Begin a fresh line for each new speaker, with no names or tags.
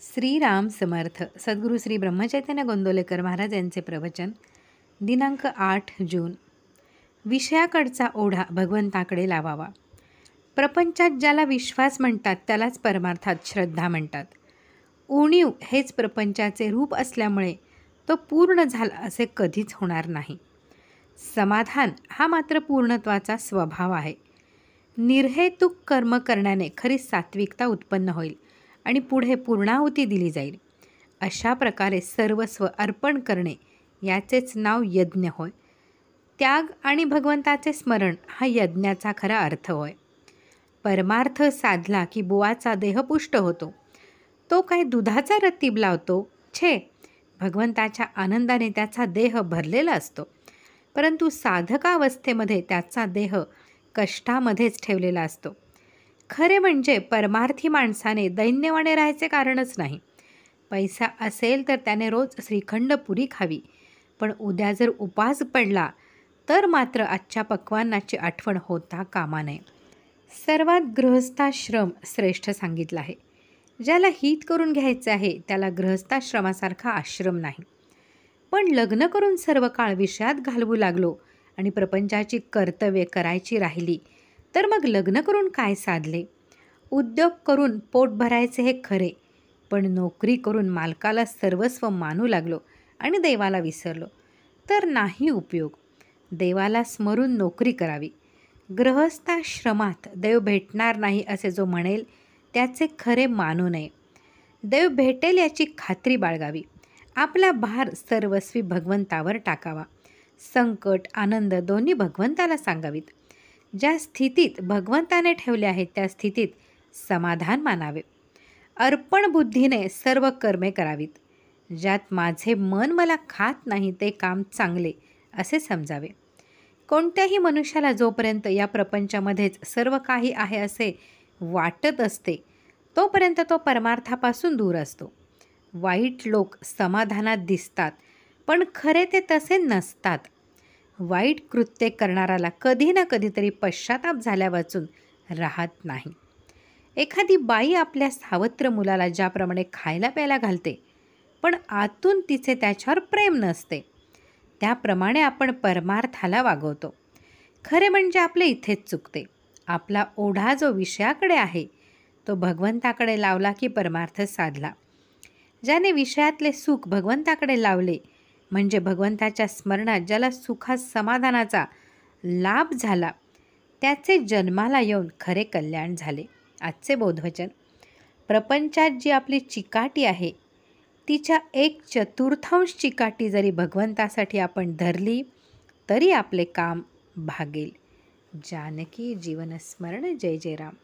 श्रीराम समर्थ. सद्गुरू श्री ब्रह्मचैतन्य गोंदवलेकर महाराज यांचे प्रवचन दिनांक 8 जून. विषयाकडचा ओढा भगवंताकडे लावावा. प्रपंचात ज्याला विश्वास म्हणतात त्यालाच परमार्थात श्रद्धा म्हणतात. उणीव हेच प्रपंचाचे रूप असल्यामुळे तो पूर्ण झाला असे कधीच होणार नाही. समाधान हा मात्र पूर्णत्वाचा स्वभाव आहे. निर्हेतुक कर्म करण्याने खरी सात्विकता उत्पन्न होईल आणि पुढे पूर्णाहुती दिली जाईल. अशा प्रकारे सर्वस्व अर्पण करणे याचेच नाव यज्ञ होय. त्याग आणि भगवंताचे स्मरण हा यज्ञाचा खरा अर्थ होय. परमार्थ साधला की बुवाचा देह पुष्ट होतो. तो काय दुधाचा रत्तीब लावतो? छे, भगवंताच्या आनंदाने त्याचा देह भरलेला असतो. परंतु साधकावस्थेमध्ये त्याचा देह कष्टामध्येच ठेवलेला असतो. खरे म्हणजे परमार्थी माणसाने दैन्यवाने राहायचे कारणच नाही. पैसा असेल तर त्याने रोज श्रीखंड पुरी खावी, पण उद्या जर उपास पडला तर मात्र आजच्या पक्वान्नाची आठवण होता कामा नये. सर्वात गृहस्थाश्रम श्रेष्ठ सांगितला आहे. ज्याला हित करून घ्यायचे आहे त्याला गृहस्थाश्रमासारखा आश्रम नाही. पण लग्न करून सर्व काळ विषयात घालवू लागलो आणि प्रपंचाची कर्तव्ये करायची राहिली तर मग लग्न करून काय साधले? उद्योग करून पोट भरायचे हे खरे, पण नोकरी करून मालकाला सर्वस्व मानू लागलो आणि देवाला विसरलो तर नाही उपयोग. देवाला स्मरून नोकरी करावी. गृहस्थाश्रमात देव भेटणार नाही असे जो म्हणेल त्याचे खरे मानू नये. देव भेटेल याची खात्री बाळगावी. आपला भार सर्वस्वी भगवंतावर टाकावा. संकट आनंद दोन्ही भगवंताला सांगावीत. ज्या स्थितीत भगवंताने ठेवले आहे त्या स्थितीत समाधान मानावे. अर्पण बुद्धीने सर्व कर्मे करावीत. ज्यात माझे मन मला खात नाही ते काम चांगले असे समजावे. कोणत्याही मनुष्याला जोपर्यंत या प्रपंचामध्येच सर्व काही आहे असे वाटत असते तोपर्यंत तो परमार्थापासून दूर असतो. वाईट लोक समाधानात दिसतात पण खरे ते तसे नसतात. वाईट कृत्ये करणाऱ्याला कधी ना कधीतरी पश्चाताप झाल्या वाचून राहत नाही. एखादी बाई आपल्या सावत्र मुलाला ज्याप्रमाणे खायला प्यायला घालते पण आतून तिचे त्याच्यावर प्रेम नसते, त्याप्रमाणे आपण परमार्थाला वागवतो. खरे म्हणजे आपले इथेच चुकते. आपला ओढा जो विषयाकडे आहे तो भगवंताकडे लावला की परमार्थ साधला. ज्याने विषयातले सुख भगवंताकडे लावले म्हणजे भगवंताच्या स्मरणात ज्याला सुखात समाधानाचा लाभ झाला त्याचे जन्माला येऊन खरे कल्याण झाले. आजचे बोधवचन. प्रपंचात जी आपली चिकाटी आहे तिच्या 1/4 चिकाटी जरी भगवंतासाठी आपण धरली तरी आपले काम भागेल. जानकी जीवन स्मरण. जय जय राम.